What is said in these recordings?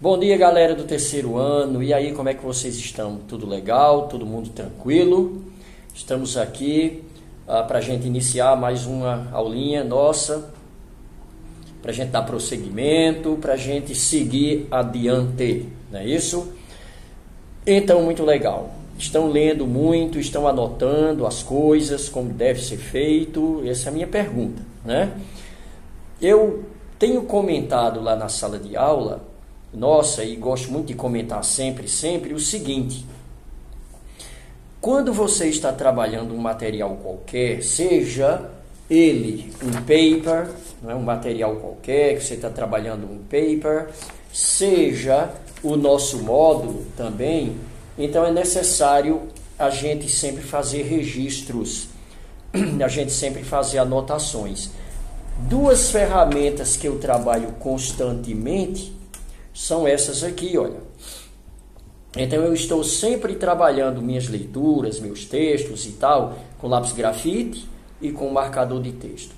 Bom dia, galera do terceiro ano. E aí, como é que vocês estão? Tudo legal? Todo mundo tranquilo? Estamos aqui para a gente iniciar mais uma aulinha nossa, para a gente dar prosseguimento, para a gente seguir adiante, não é isso? Então, muito legal. Estão lendo muito, estão anotando as coisas, como deve ser feito? Essa é a minha pergunta, né? Eu tenho comentado lá na sala de aula, nossa, e gosto muito de comentar sempre o seguinte: quando você está trabalhando um material qualquer, seja ele um paper, não é, um material qualquer, que você está trabalhando um paper, seja o nosso módulo também, então é necessário a gente sempre fazer registros, a gente sempre fazer anotações. Duas ferramentas que eu trabalho constantemente são essas aqui, olha. Então eu estou sempre trabalhando minhas leituras, meus textos e tal, com lápis grafite e com marcador de texto.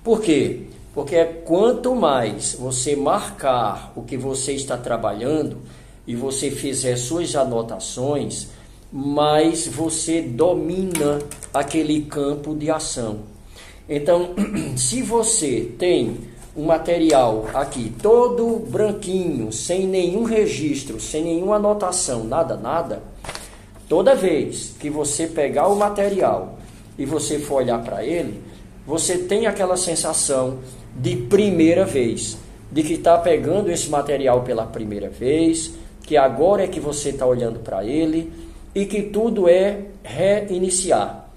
Por quê? Porque quanto mais você marcar o que você está trabalhando e você fizer suas anotações, mais você domina aquele campo de ação. Então, se você tem um material aqui todo branquinho, sem nenhum registro, sem nenhuma anotação, nada, toda vez que você pegar o material e você for olhar para ele, você tem aquela sensação de primeira vez, de que está pegando esse material pela primeira vez, que agora é que você está olhando para ele e que tudo é reiniciar.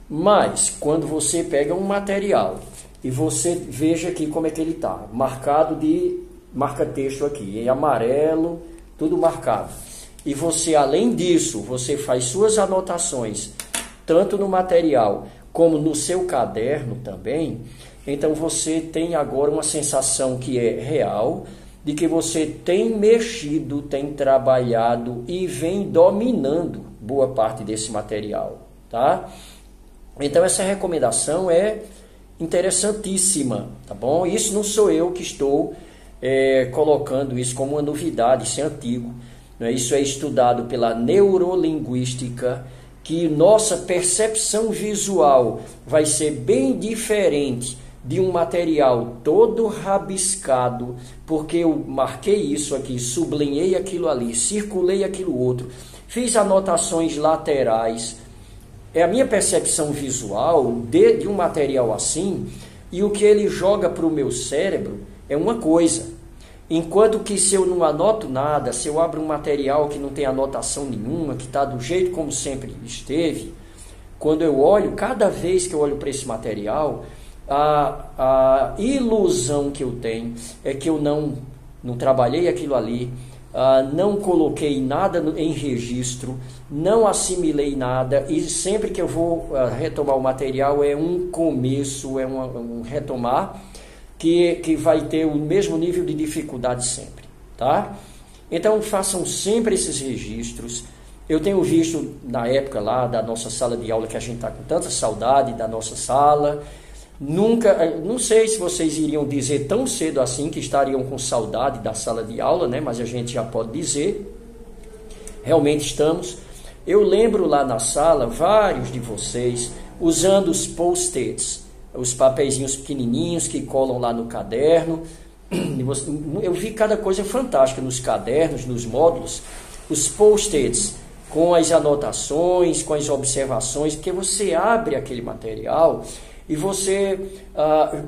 Mas, quando você pega um material e você veja aqui como é que ele está, marcado de marca-texto aqui, em amarelo, tudo marcado. E você, além disso, você faz suas anotações, tanto no material como no seu caderno também. Então você tem agora uma sensação que é real, de que você tem mexido, tem trabalhado e vem dominando boa parte desse material, tá? Então essa recomendação é interessantíssima, tá bom? Isso não sou eu que estou colocando isso como uma novidade, isso é antigo, né? Isso é estudado pela neurolinguística, que nossa percepção visual vai ser bem diferente de um material todo rabiscado, porque eu marquei isso aqui, sublinhei aquilo ali, circulei aquilo outro, fiz anotações laterais. É a minha percepção visual de um material assim, e o que ele joga para o meu cérebro é uma coisa. Enquanto que se eu não anoto nada, se eu abro um material que não tem anotação nenhuma, que está do jeito como sempre esteve, quando eu olho, cada vez que eu olho para esse material, a ilusão que eu tenho é que eu não trabalhei aquilo ali, não coloquei nada em registro, não assimilei nada, e sempre que eu vou retomar o material é um começo, é um retomar que vai ter o mesmo nível de dificuldade sempre, tá? Então façam sempre esses registros. Eu tenho visto na época lá da nossa sala de aula, que a gente está com tanta saudade da nossa sala. Não sei se vocês iriam dizer tão cedo assim que estariam com saudade da sala de aula, né? Mas a gente já pode dizer, realmente estamos. Eu lembro lá na sala, vários de vocês usando os post-its, os papeizinhos pequenininhos que colam lá no caderno. Eu vi cada coisa fantástica nos cadernos, nos módulos, os post-its com as anotações, com as observações, porque você abre aquele material e você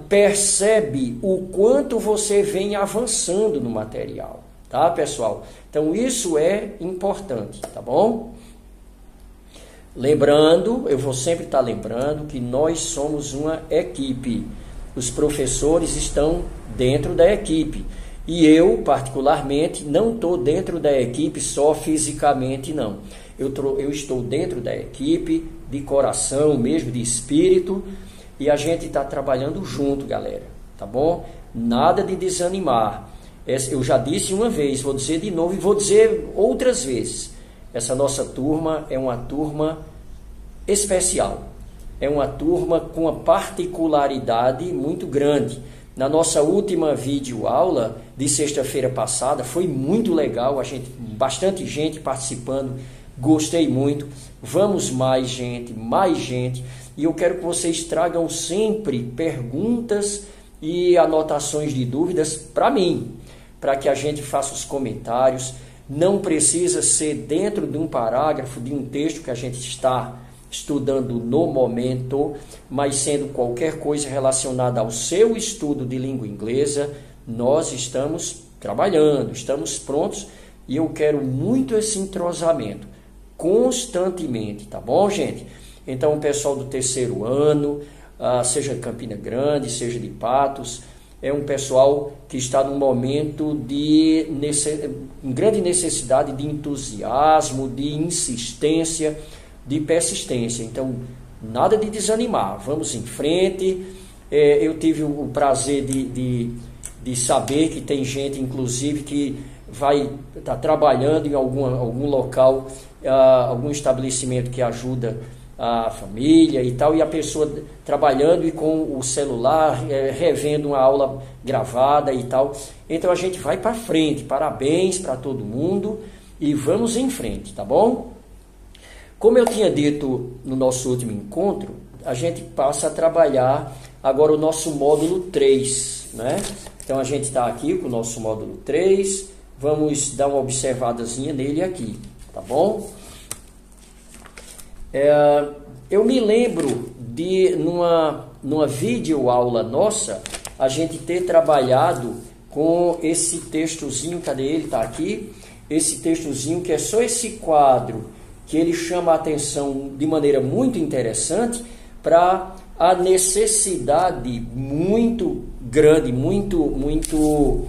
percebe o quanto você vem avançando no material, tá, pessoal? Então isso é importante, tá bom? Lembrando, eu vou sempre estar lembrando que nós somos uma equipe. Os professores estão dentro da equipe. E eu, particularmente, não estou dentro da equipe só fisicamente, não. Eu estou dentro da equipe, de coração mesmo, de espírito, e a gente está trabalhando junto, galera, tá bom? Nada de desanimar. Eu já disse uma vez, vou dizer de novo e vou dizer outras vezes. Essa nossa turma é uma turma especial. É uma turma com uma particularidade muito grande, na nossa última videoaula de sexta-feira passada. Foi muito legal, bastante gente participando, gostei muito. Vamos mais gente. E eu quero que vocês tragam sempre perguntas e anotações de dúvidas para mim, para que a gente faça os comentários. Não precisa ser dentro de um parágrafo, de um texto que a gente está estudando no momento, mas sendo qualquer coisa relacionada ao seu estudo de língua inglesa, nós estamos trabalhando, estamos prontos, e eu quero muito esse entrosamento, constantemente, tá bom, gente? Então, o pessoal do terceiro ano, seja de Campina Grande, seja de Patos, é um pessoal que está num momento de grande necessidade de entusiasmo, de insistência, de persistência. Então, nada de desanimar, vamos em frente. Eu tive o prazer de saber que tem gente, inclusive, que vai estar trabalhando em algum local, algum estabelecimento que ajuda a família e tal, e a pessoa trabalhando e com o celular, revendo uma aula gravada e tal. Então a gente vai para frente. Parabéns para todo mundo e vamos em frente, tá bom? Como eu tinha dito no nosso último encontro, a gente passa a trabalhar agora o nosso módulo 3, né? Então a gente está aqui com o nosso módulo 3, vamos dar uma observadazinha nele aqui, tá bom? Eu me lembro de, numa videoaula nossa, a gente ter trabalhado com esse textozinho, cadê ele? Está aqui. Esse textozinho que é só esse quadro, que ele chama a atenção de maneira muito interessante para a necessidade muito grande, muito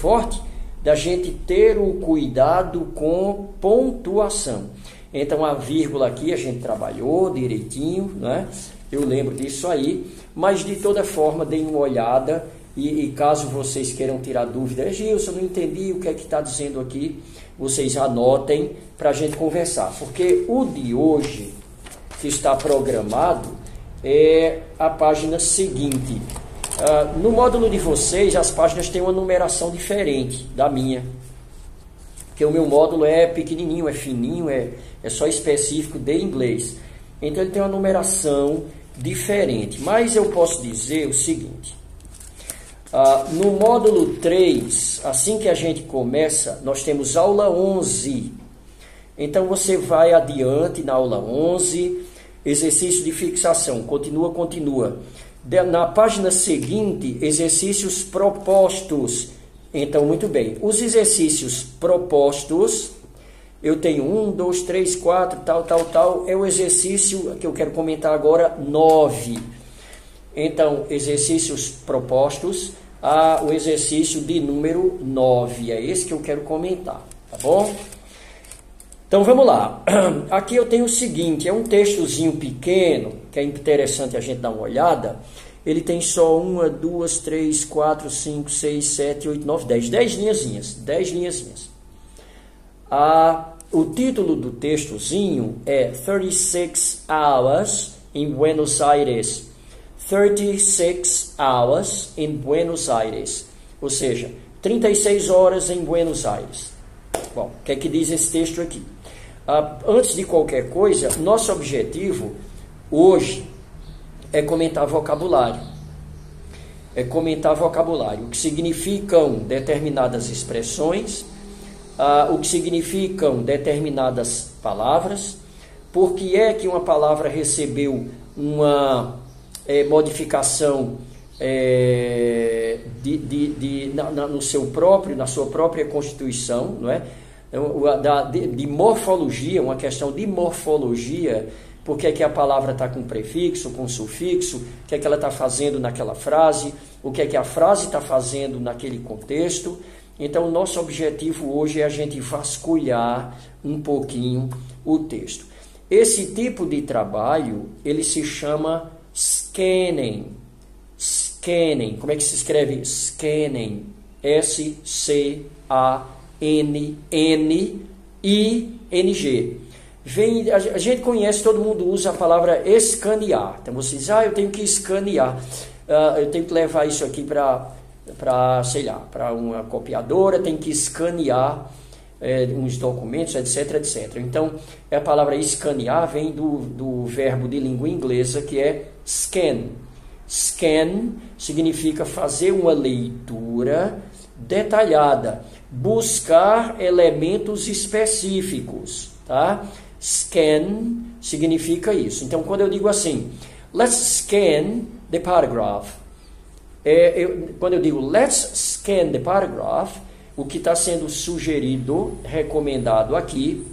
forte da gente ter o cuidado com pontuação. Então, a vírgula aqui a gente trabalhou direitinho, né? Eu lembro disso aí, mas de toda forma, deem uma olhada e caso vocês queiram tirar dúvida, Gilson, eu não entendi o que é que está dizendo aqui, vocês anotem para a gente conversar, porque o de hoje, que está programado, é a página seguinte. No módulo de vocês, as páginas têm uma numeração diferente da minha, porque o meu módulo é pequenininho, é fininho, é só específico de inglês. Então ele tem uma numeração diferente. Mas eu posso dizer o seguinte. No módulo 3, assim que a gente começa, nós temos aula 11. Então você vai adiante na aula 11, exercício de fixação, continua. Na página seguinte, exercícios propostos. Então, muito bem, os exercícios propostos, eu tenho 1, 2, 3, 4, tal, é o exercício que eu quero comentar agora, 9. Então, exercícios propostos, o exercício de número 9, é esse que eu quero comentar, tá bom? Então, vamos lá. Aqui eu tenho o seguinte, é um textozinho pequeno, que é interessante a gente dar uma olhada. Ele tem só 1, 2, 3, 4, 5, 6, 7, 8, 9, 10. 10 linhazinhas. O título do textozinho é 36 Hours in Buenos Aires. 36 Hours in Buenos Aires. Ou seja, 36 horas em Buenos Aires. Bom, o que é que diz esse texto aqui? Antes de qualquer coisa, nosso objetivo hoje é comentar vocabulário. O que significam determinadas expressões, o que significam determinadas palavras, por que é que uma palavra recebeu uma modificação na sua própria constituição, não é? De morfologia, uma questão de morfologia. Por que é que a palavra está com prefixo, com sufixo, o que é que ela está fazendo naquela frase, o que é que a frase está fazendo naquele contexto. Então, o nosso objetivo hoje é a gente vasculhar um pouquinho o texto. Esse tipo de trabalho, ele se chama scanning. Scanning, como é que se escreve scanning? S-C-A-N-N-I-N-G. A gente conhece, todo mundo usa a palavra escanear. Então você diz, eu tenho que escanear. eu tenho que levar isso aqui para, sei lá, para uma copiadora, tem que escanear uns documentos, etc, etc. Então, a palavra escanear vem do verbo de língua inglesa que é scan. Scan significa fazer uma leitura detalhada, buscar elementos específicos, tá? Scan significa isso. Então, quando eu digo assim, let's scan the paragraph, quando eu digo let's scan the paragraph, o que está sendo sugerido, recomendado aqui,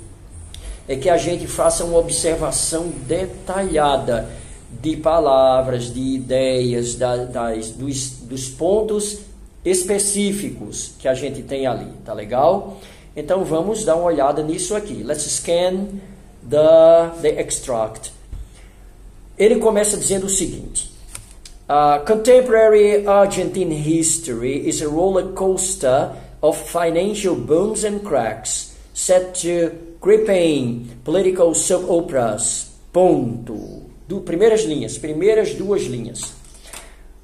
é que a gente faça uma observação detalhada de palavras, de ideias, dos pontos específicos que a gente tem ali, tá legal? Então vamos dar uma olhada nisso aqui. Let's scan the extract. Ele começa dizendo o seguinte: contemporary Argentine history is a roller coaster of financial booms and cracks, set to gripping political soap operas. Ponto. Primeiras duas linhas.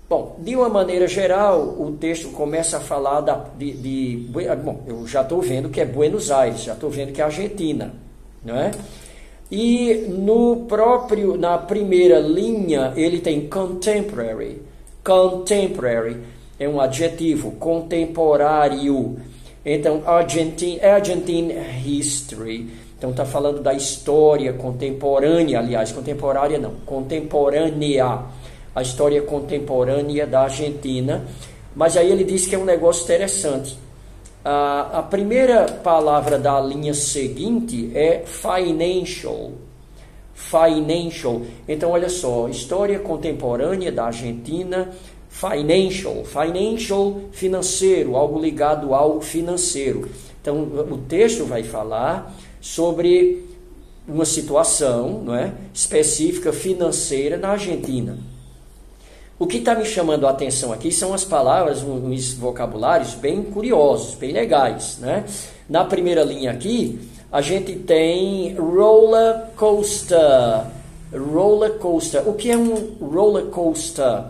Bom, de uma maneira geral, o texto começa a falar bom, eu já estou vendo que é Buenos Aires, já estou vendo que é Argentina, não é? E na primeira linha, ele tem contemporary. Contemporary é um adjetivo, contemporâneo. Então, Argentine history. Então, está falando da história contemporânea, aliás, contemporânea não, contemporânea. A história contemporânea da Argentina. Mas aí ele diz que é um negócio interessante. A primeira palavra da linha seguinte é financial. Financial. Então, olha só, história contemporânea da Argentina, financial. Financial, financeiro, algo ligado ao financeiro. Então, o texto vai falar sobre uma situação, não é, específica financeira na Argentina. O que está me chamando a atenção aqui são as palavras, uns vocabulários bem curiosos, bem legais, né? Na primeira linha aqui, a gente tem roller coaster. Roller coaster. O que é um roller coaster?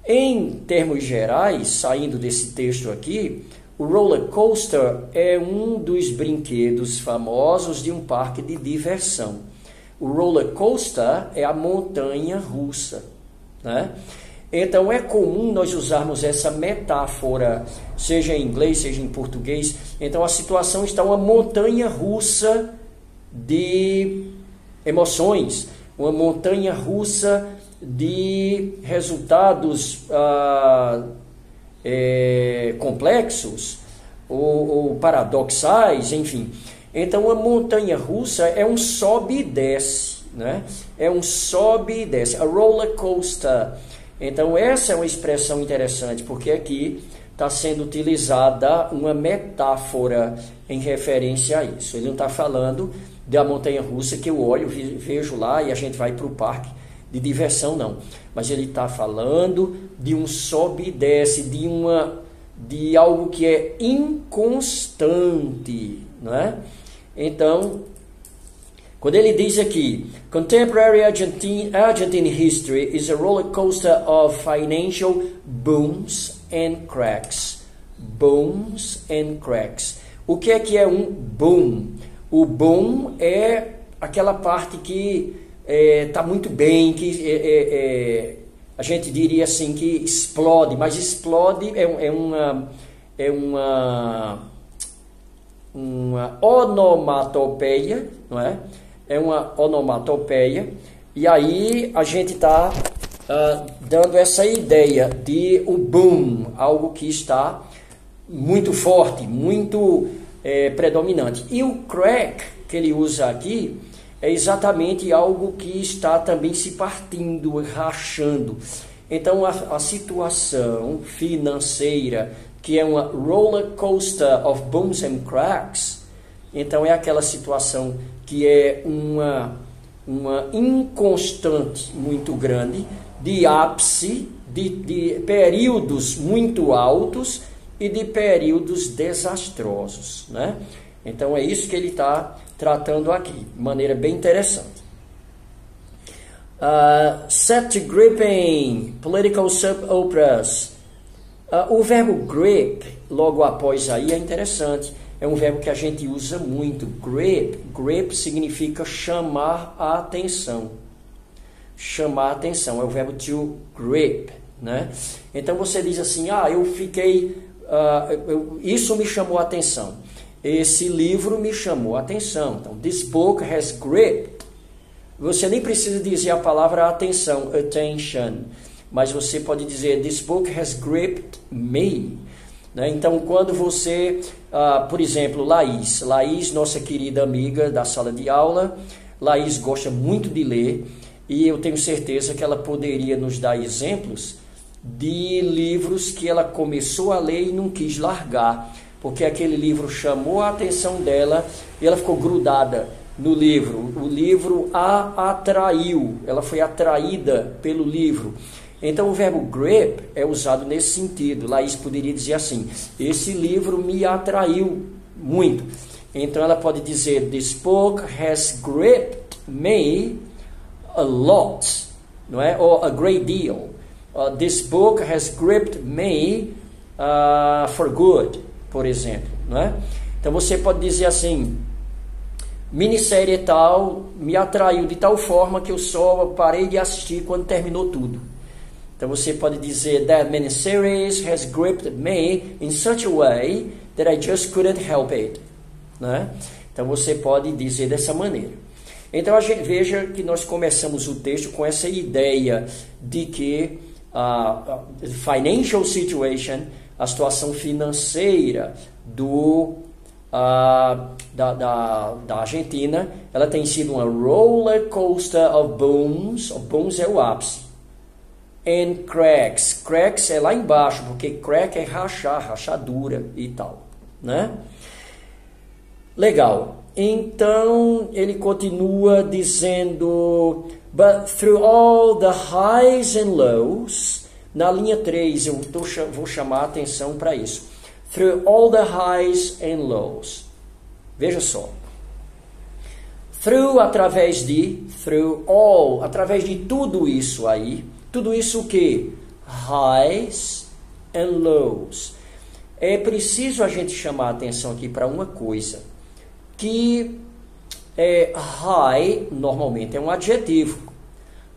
Em termos gerais, saindo desse texto aqui, o roller coaster é um dos brinquedos famosos de um parque de diversão. O roller coaster é a montanha russa, né? Então, é comum nós usarmos essa metáfora, seja em inglês, seja em português. Então, a situação está uma montanha russa de emoções, uma montanha russa de resultados complexos ou paradoxais, enfim. Então, a montanha russa é um sobe e desce, né? É um sobe e desce, a roller coaster. Então, essa é uma expressão interessante, porque aqui está sendo utilizada uma metáfora em referência a isso. Ele não está falando da montanha-russa que eu olho, vejo lá e a gente vai para o parque de diversão, não. Mas ele está falando de um sobe e desce, de algo que é inconstante, não é? Então, quando ele diz aqui, contemporary Argentine history is a roller coaster of financial booms and cracks. Booms and cracks. O que é um boom? O boom é aquela parte que está muito bem, que a gente diria assim que explode, mas explode é uma onomatopeia, não é? É uma onomatopeia, e aí a gente está dando essa ideia de o boom, algo que está muito forte, muito predominante. E o crack que ele usa aqui é exatamente algo que está também se partindo, rachando. Então a situação financeira, que é uma roller coaster of booms and cracks, então é aquela situação que é uma inconstante muito grande, de ápice, de períodos muito altos e de períodos desastrosos, né? Então é isso que ele está tratando aqui, de maneira bem interessante. Set to gripping, political soap operas. O verbo grip, logo após aí, é interessante. É um verbo que a gente usa muito. Grip. Grip significa chamar a atenção. Chamar a atenção. É o verbo to grip, né? Então você diz assim, eu fiquei... isso me chamou a atenção. Esse livro me chamou a atenção. Então, this book has gripped. Você nem precisa dizer a palavra atenção, attention. Mas você pode dizer, this book has gripped me. Né? Então, quando você, por exemplo, Laís, nossa querida amiga da sala de aula, Laís gosta muito de ler e eu tenho certeza que ela poderia nos dar exemplos de livros que ela começou a ler e não quis largar, porque aquele livro chamou a atenção dela e ela ficou grudada no livro. O livro a atraiu, ela foi atraída pelo livro. Então o verbo grip é usado nesse sentido. Laís poderia dizer assim, esse livro me atraiu muito. Então ela pode dizer, this book has gripped me a lot, não é? Or a great deal. This book has gripped me for good, por exemplo, não é? Então você pode dizer assim, minissérie tal me atraiu de tal forma que eu só parei de assistir quando terminou tudo. Então você pode dizer, that miniseries has gripped me in such a way that I just couldn't help it, né? Então você pode dizer dessa maneira. Então a gente veja que nós começamos o texto com essa ideia de que financial situation, a situação financeira da Argentina, ela tem sido uma roller coaster of booms. Booms é o ápice. And cracks. Cracks é lá embaixo, porque crack é rachar, rachadura e tal, né? Legal. Então, ele continua dizendo, but through all the highs and lows, na linha 3, eu vou chamar a atenção para isso. Through all the highs and lows. Veja só. Through, através de, through all, através de tudo isso aí. Tudo isso o quê? Highs and lows. É preciso a gente chamar a atenção aqui para uma coisa. Que high, normalmente, é um adjetivo.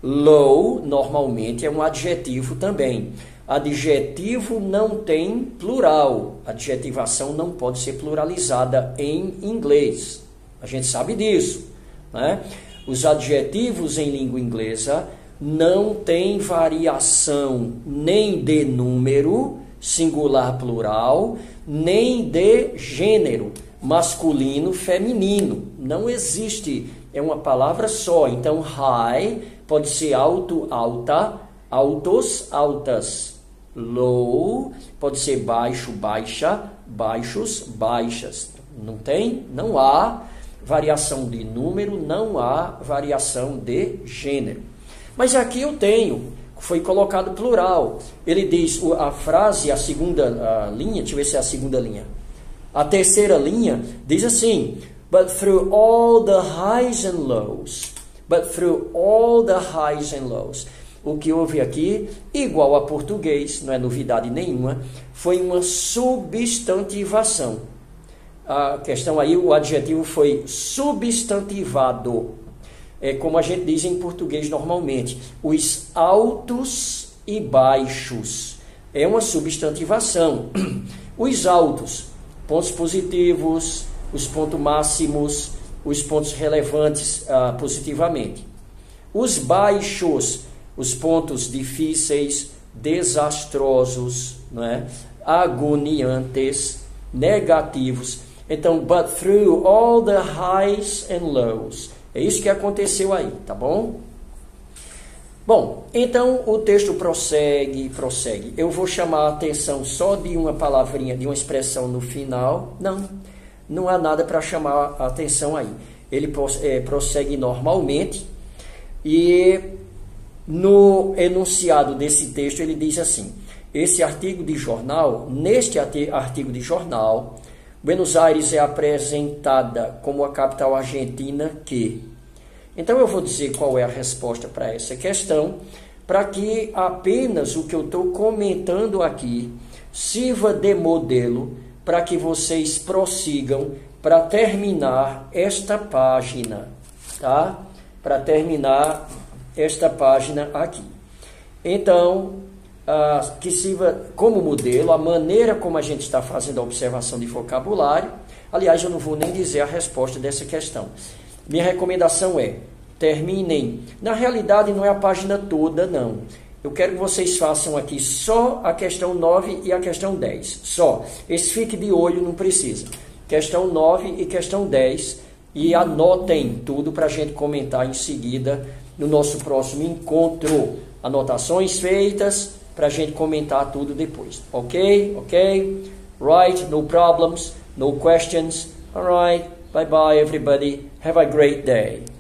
Low, normalmente, é um adjetivo também. Adjetivo não tem plural. Adjetivação não pode ser pluralizada em inglês. A gente sabe disso, né? Os adjetivos em língua inglesa não tem variação nem de número, singular, plural, nem de gênero, masculino, feminino. Não existe, é uma palavra só. Então, high pode ser alto, alta, altos, altas. Low pode ser baixo, baixa, baixos, baixas. Não há variação de número, não há variação de gênero. Mas aqui eu tenho, foi colocado plural. Ele diz, a frase, a segunda linha, deixa eu ver se é a segunda linha. A terceira linha diz assim, but through all the highs and lows. But through all the highs and lows. O que houve aqui, igual a português, não é novidade nenhuma, foi uma substantivação. A questão aí, o adjetivo foi substantivado. É como a gente diz em português normalmente, os altos e baixos. É uma substantivação. Os altos, pontos positivos, os pontos máximos, os pontos relevantes positivamente. Os baixos, os pontos difíceis, desastrosos, não é? Agoniantes, negativos. Então, but through all the highs and lows. É isso que aconteceu aí, tá bom? Bom, então o texto prossegue. Eu vou chamar a atenção só de uma palavrinha, de uma expressão no final. Não há nada para chamar a atenção aí. Ele prossegue normalmente e no enunciado desse texto ele diz assim, neste artigo de jornal, Buenos Aires é apresentada como a capital argentina que... Então eu vou dizer qual é a resposta para essa questão, para que apenas o que eu estou comentando aqui sirva de modelo para que vocês prossigam para terminar esta página, tá? Para terminar esta página aqui. Então, que sirva como modelo a maneira como a gente está fazendo a observação de vocabulário. Aliás, eu não vou nem dizer a resposta dessa questão. Minha recomendação é, terminem. Na realidade, não é a página toda, não. Eu quero que vocês façam aqui só a questão 9 e a questão 10. Só. Esse fique de olho, não precisa. Questão 9 e questão 10. E anotem tudo para a gente comentar em seguida no nosso próximo encontro. Anotações feitas para a gente comentar tudo depois. Ok? Ok? Right? No problems, no questions. Alright. Bye bye, everybody. Have a great day.